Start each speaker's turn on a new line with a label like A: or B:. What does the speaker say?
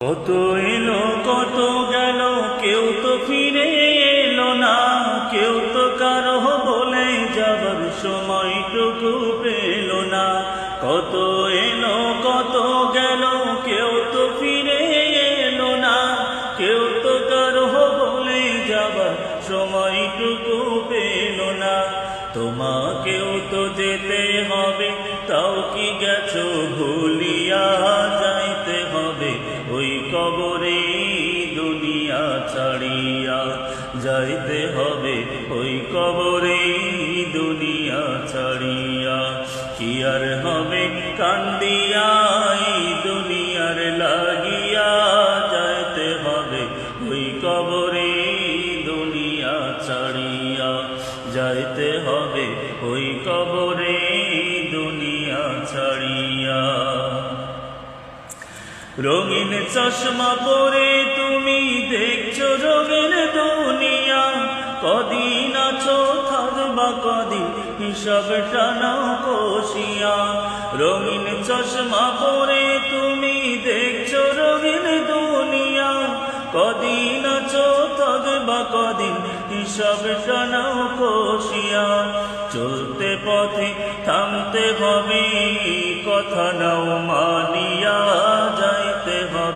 A: কত এলো কত গেল, কেউ তো ফিরে এলো না, কেউ তো কারো বলে যাবার সময়টুকু পেল না। কত এলো কত গেল, কেউ তো ফিরে এলো না, কেউ তো কারো বলে যাবার সময়টুকু পেল না। তোমাকেও তো যেতে হবে, তাও কি গেছো ভুলিয়া? যাইতে হবে ওই কবরে দুনিয়া ছাড়িয়া, যাইতে হবে ওই কবরে দুনিয়া ছাড়িয়া। কি আর হবে কান্দিয়া এই দুনিয়ার লাগিয়া, যাইতে হবে ওই কবরে দুনিয়া ছাড়িয়া, যাইতে হবে ওই কবরে দুনিয়া ছাড়িয়া। রঙিন চশমা পরে তুমি দেখছো রঙিন দুনিয়া, কদিন আছো থাকবা কদিন হিসাবটা নাও কষিয়া। রঙিন চশমা পরে তুমি দেখছো রঙিন দুনিয়া, কদিন আছো থাকবা কদিন হিসাবটা নাও কষিয়া। চলতে পথে থামতে হবে, কথা নাও মানিয়া, যাইতে হবে।